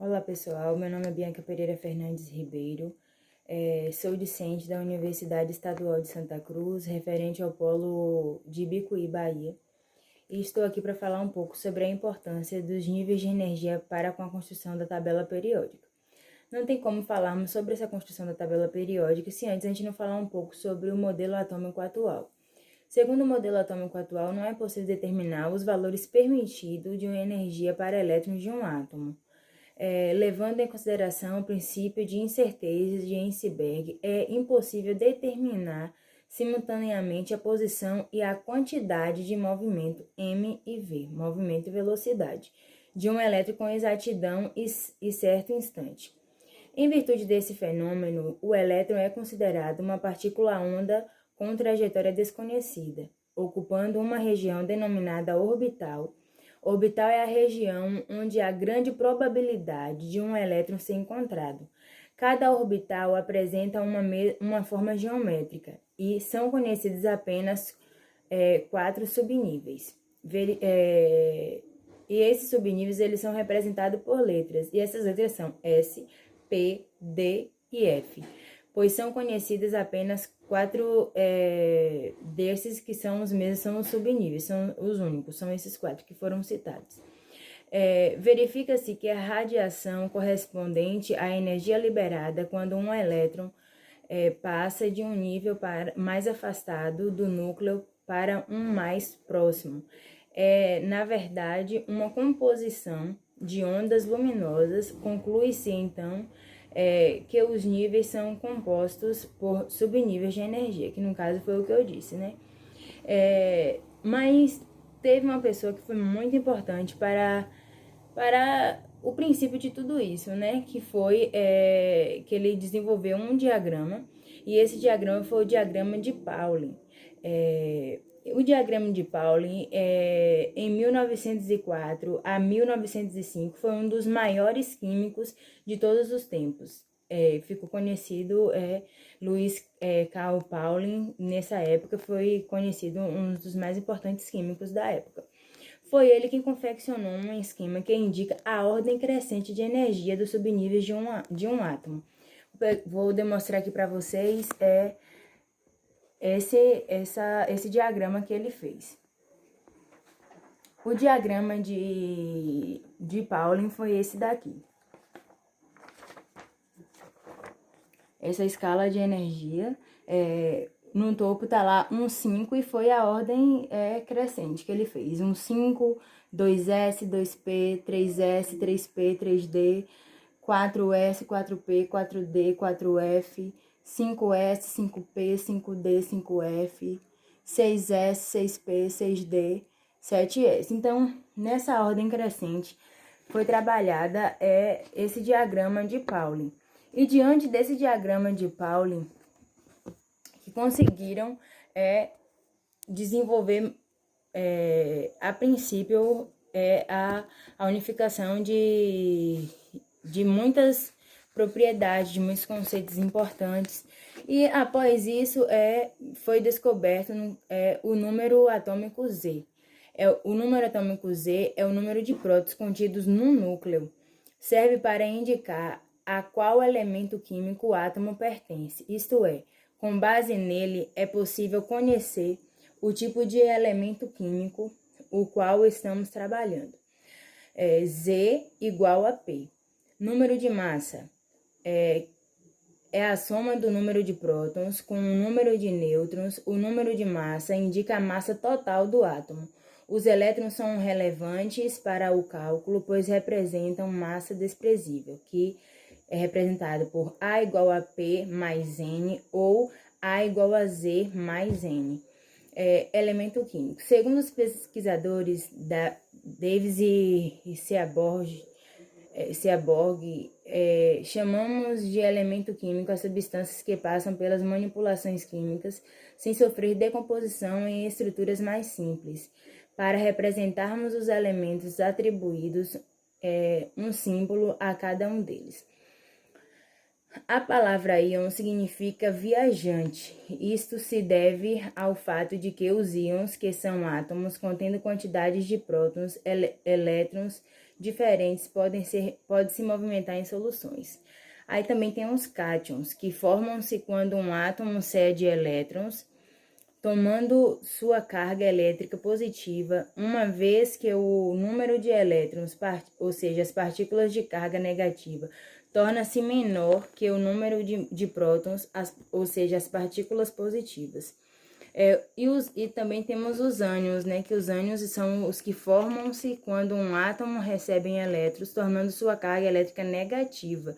Olá pessoal, meu nome é Bianca Pereira Fernandes Ribeiro, sou discente da Universidade Estadual de Santa Cruz, referente ao polo de Ibicuí, Bahia, e estou aqui para falar um pouco sobre a importância dos níveis de energia para com a construção da tabela periódica. Não tem como falarmos sobre essa construção da tabela periódica se antes a gente não falar um pouco sobre o modelo atômico atual. Segundo o modelo atômico atual, não é possível determinar os valores permitidos de uma energia para elétrons de um átomo. Levando em consideração o princípio de incertezas de Heisenberg, é impossível determinar simultaneamente a posição e a quantidade de movimento m e v, movimento e velocidade, de um elétron com exatidão e certo instante. Em virtude desse fenômeno, o elétron é considerado uma partícula-onda com trajetória desconhecida, ocupando uma região denominada orbital. Orbital é a região onde há grande probabilidade de um elétron ser encontrado. Cada orbital apresenta uma forma geométrica e são conhecidos apenas 4 subníveis. E esses subníveis eles são representados por letras, e essas letras são S, P, D e F, pois são conhecidas apenas 4 desses que são os mesmos, são os subníveis, são os únicos, são esses 4 que foram citados. Verifica-se que a radiação correspondente à energia liberada quando um elétron passa de um nível mais afastado do núcleo para um mais próximo. Na verdade, uma composição de ondas luminosas. Conclui-se, então, que os níveis são compostos por subníveis de energia, que no caso foi o que eu disse, né? Mas teve uma pessoa que foi muito importante para o princípio de tudo isso, né? Que foi que ele desenvolveu um diagrama, e esse diagrama foi o diagrama de Pauling. O diagrama de Pauling, em 1904 a 1905, foi um dos maiores químicos de todos os tempos. Ficou conhecido Louis Carl Pauling, nessa época foi conhecido um dos mais importantes químicos da época. Foi ele quem confeccionou um esquema que indica a ordem crescente de energia dos subníveis de um átomo. Vou demonstrar aqui para vocês esse diagrama que ele fez. O diagrama de Pauling foi esse daqui. Essa escala de energia, no topo tá lá 1, 5 e foi a ordem crescente que ele fez. 1, 5, 2S, 2P, 3S, 3P, 3D, 4S, 4P, 4D, 4F, 5S, 5P, 5D, 5F, 6S, 6P, 6D, 7S. Então, nessa ordem crescente, foi trabalhada esse diagrama de Pauling. E diante desse diagrama de Pauling, que conseguiram desenvolver, a princípio, a unificação de muitas propriedades, de muitos conceitos importantes. E após isso, foi descoberto o número atômico Z. O número atômico Z é o número de prótons contidos no núcleo. Serve para indicar a qual elemento químico o átomo pertence, isto é, com base nele é possível conhecer o tipo de elemento químico o qual estamos trabalhando. Z igual a P. Número de massa é a soma do número de prótons com o número de nêutrons. O número de massa indica a massa total do átomo. Os elétrons são relevantes para o cálculo, pois representam massa desprezível, que é representado por A igual a P mais N ou A igual a Z mais N. Elemento químico. Segundo os pesquisadores Davis e Seaborg, chamamos de elemento químico as substâncias que passam pelas manipulações químicas sem sofrer decomposição em estruturas mais simples. Para representarmos os elementos atribuídos um símbolo a cada um deles. A palavra íon significa viajante. Isto se deve ao fato de que os íons, que são átomos contendo quantidades de prótons, elétrons diferentes pode se movimentar em soluções. Aí também tem os cátions, que formam-se quando um átomo cede elétrons, tomando sua carga elétrica positiva, uma vez que o número de elétrons, ou seja, as partículas de carga negativa, torna-se menor que o número de prótons, ou seja, as partículas positivas. E também temos os ânions, né? Que os ânions são os que formam-se quando um átomo recebe elétrons, tornando sua carga elétrica negativa,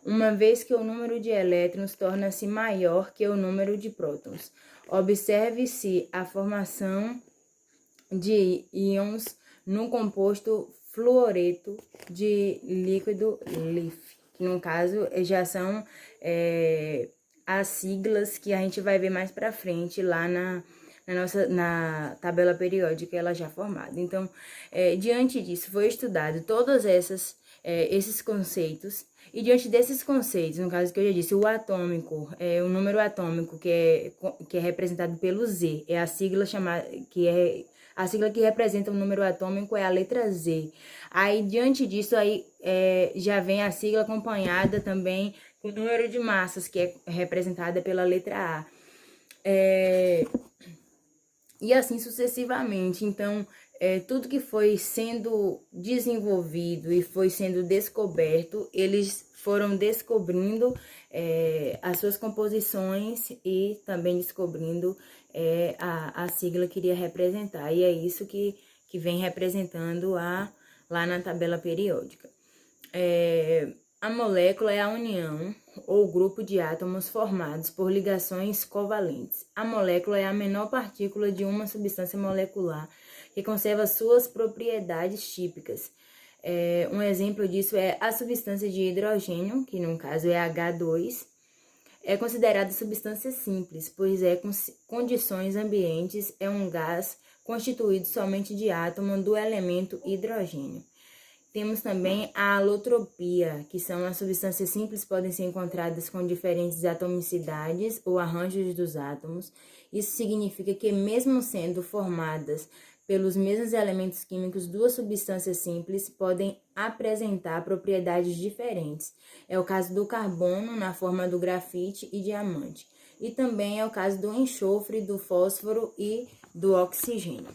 uma vez que o número de elétrons torna-se maior que o número de prótons. Observe-se a formação de íons no composto fluoreto de líquido LiF, que no caso já são as siglas que a gente vai ver mais para frente lá na tabela periódica, ela já formada. Então, diante disso, foi estudado todos esses conceitos, e diante desses conceitos, no caso que eu já disse, o atômico, o número atômico que é representado pelo Z, é a sigla chamada, a sigla que representa o número atômico é a letra Z. Aí, diante disso, já vem a sigla acompanhada também com o número de massas, que é representada pela letra A. E assim sucessivamente. Então, tudo que foi sendo desenvolvido e foi sendo descoberto, eles foram descobrindo as suas composições e também descobrindo a sigla que iria representar. E é isso que vem representando lá na tabela periódica. A molécula é a união ou grupo de átomos formados por ligações covalentes. A molécula é a menor partícula de uma substância molecular que conserva suas propriedades típicas. Um exemplo disso é a substância de hidrogênio, que no caso é H2, é considerada substância simples, pois com condições ambientes é um gás constituído somente de átomo do elemento hidrogênio. Temos também a alotropia, que são as substâncias simples podem ser encontradas com diferentes atomicidades ou arranjos dos átomos. Isso significa que, mesmo sendo formadas pelos mesmos elementos químicos, duas substâncias simples podem apresentar propriedades diferentes. É o caso do carbono na forma do grafite e diamante. E também é o caso do enxofre, do fósforo e do oxigênio.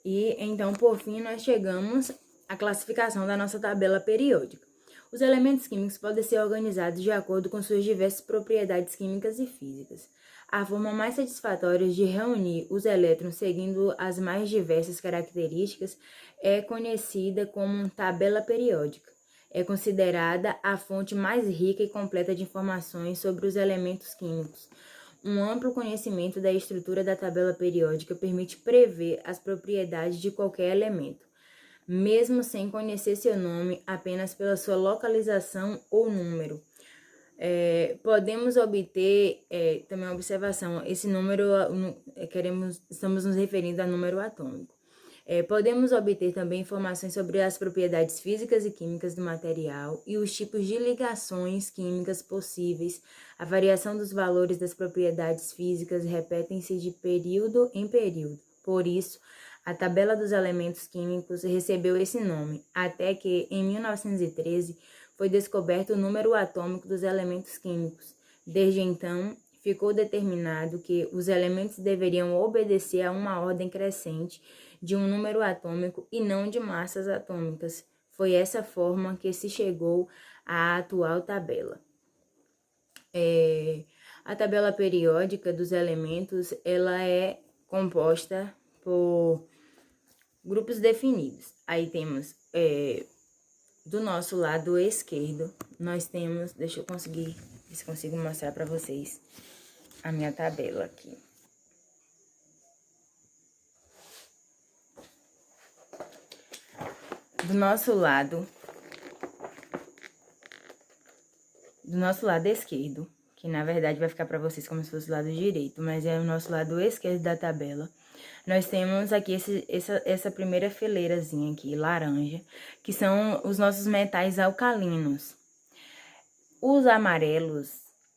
E então, por fim, nós chegamos à classificação da nossa tabela periódica. Os elementos químicos podem ser organizados de acordo com suas diversas propriedades químicas e físicas. A forma mais satisfatória de reunir os elétrons seguindo as mais diversas características é conhecida como tabela periódica. É considerada a fonte mais rica e completa de informações sobre os elementos químicos. Um amplo conhecimento da estrutura da tabela periódica permite prever as propriedades de qualquer elemento, mesmo sem conhecer seu nome, apenas pela sua localização ou número. Podemos obter também uma observação, esse número, estamos nos referindo a número atômico. Podemos obter também informações sobre as propriedades físicas e químicas do material e os tipos de ligações químicas possíveis. A variação dos valores das propriedades físicas repetem-se de período em período. Por isso, a tabela dos elementos químicos recebeu esse nome, até que, em 1913, foi descoberto o número atômico dos elementos químicos. Desde então, ficou determinado que os elementos deveriam obedecer a uma ordem crescente de um número atômico e não de massas atômicas. Foi essa forma que se chegou à atual tabela. A tabela periódica dos elementos, ela é composta por grupos definidos. Aí temos, do nosso lado esquerdo, nós temos, deixa eu conseguir, ver se consigo mostrar para vocês a minha tabela aqui. Do nosso lado esquerdo, que na verdade vai ficar para vocês como se fosse o lado direito, mas é o nosso lado esquerdo da tabela. Nós temos aqui essa primeira fileirazinha aqui, laranja, que são os nossos metais alcalinos. Os amarelos,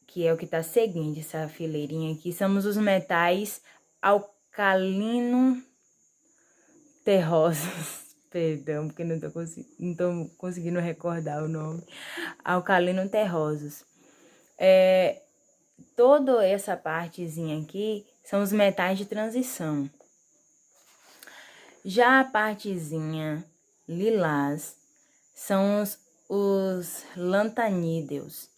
que é o que está seguindo essa fileirinha aqui, são os metais alcalino terrosos, perdão, porque não tô conseguindo recordar o nome, alcalino terrosos. Toda essa partezinha aqui são os metais de transição. Já a partezinha lilás são os lantanídeos.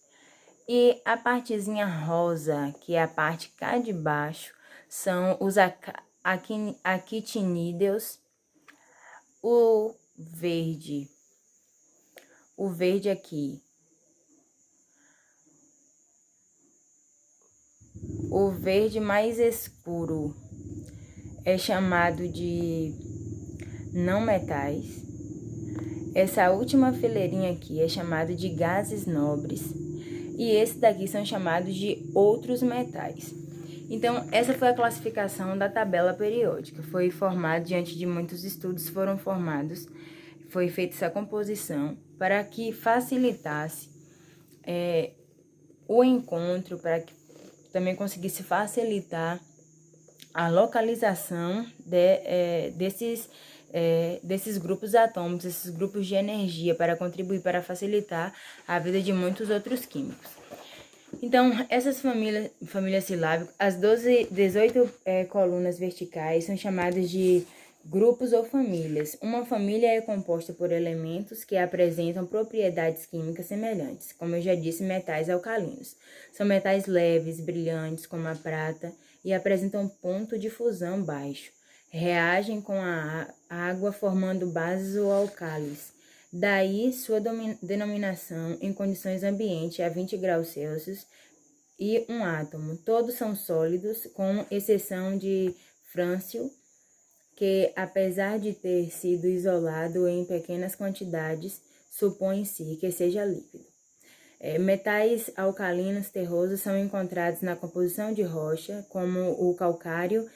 E a partezinha rosa, que é a parte cá de baixo, são os actinídeos. O verde aqui, o verde mais escuro é chamado de não metais. Essa última fileirinha aqui é chamado de gases nobres. E esse daqui são chamados de outros metais. Então, essa foi a classificação da tabela periódica. Foi formada diante de muitos estudos, foram formados, foi feita essa composição para que facilitasse o encontro, para que também conseguisse facilitar a localização desses grupos atômicos, esses grupos de energia, para contribuir para facilitar a vida de muitos outros químicos. Então, essas famílias silábicas, as 18 colunas verticais são chamadas de grupos ou famílias. Uma família é composta por elementos que apresentam propriedades químicas semelhantes, como eu já disse, metais alcalinos. São metais leves, brilhantes, como a prata, e apresentam ponto de fusão baixo. Reagem com a água formando bases ou álcalis. Daí sua denominação em condições ambiente a 20 graus Celsius e um átomo. Todos são sólidos, com exceção de frâncio, que apesar de ter sido isolado em pequenas quantidades, supõe-se que seja líquido. Metais alcalinos terrosos são encontrados na composição de rocha, como o calcário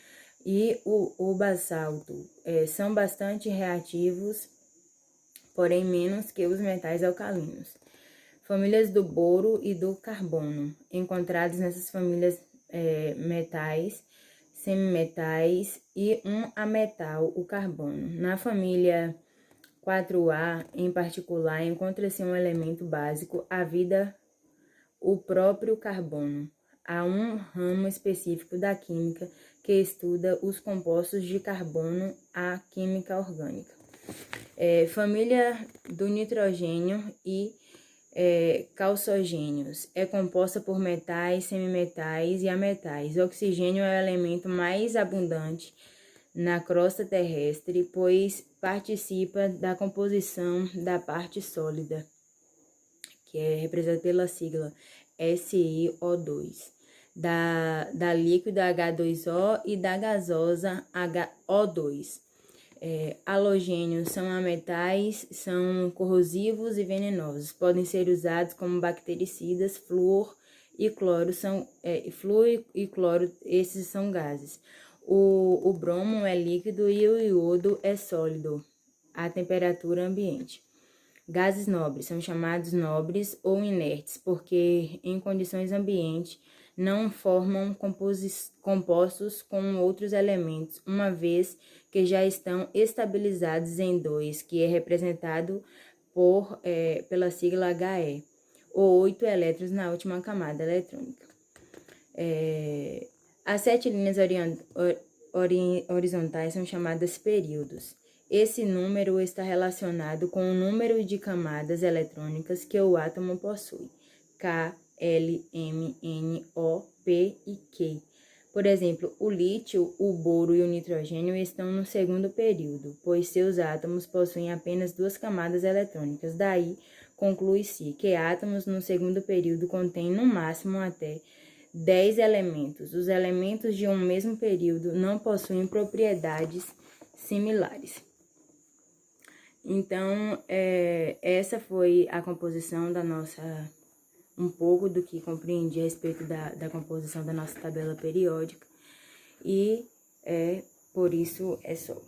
e o basalto. São bastante reativos, porém menos que os metais alcalinos. Famílias do boro e do carbono, encontrados nessas famílias metais, semimetais e um ametal, o carbono. Na família 4A, em particular, encontra-se um elemento básico, a vida, o próprio carbono. Há um ramo específico da química que estuda os compostos de carbono, a química orgânica. Família do nitrogênio e calçogênios. É composta por metais, semimetais e ametais. O oxigênio é o elemento mais abundante na crosta terrestre, pois participa da composição da parte sólida, que é representada pela sigla SiO2, da líquida H2O e da gasosa HO2. Halogênios são ametais, são corrosivos e venenosos. Podem ser usados como bactericidas. Flúor e cloro esses são gases. O bromo é líquido e o iodo é sólido à temperatura ambiente. Gases nobres são chamados nobres ou inertes, porque em condições ambiente não formam compostos com outros elementos, uma vez que já estão estabilizados em 2, que é representado pela sigla He, ou 8 elétrons na última camada eletrônica. As 7 linhas horizontais são chamadas períodos. Esse número está relacionado com o número de camadas eletrônicas que o átomo possui, K, L, M, N, O, P e Q. Por exemplo, o lítio, o boro e o nitrogênio estão no segundo período, pois seus átomos possuem apenas 2 camadas eletrônicas. Daí, conclui-se que átomos no segundo período contêm no máximo até 10 elementos. Os elementos de um mesmo período não possuem propriedades similares. Então, essa foi a composição da nossa, um pouco do que compreendi a respeito da composição da nossa tabela periódica, e por isso é só.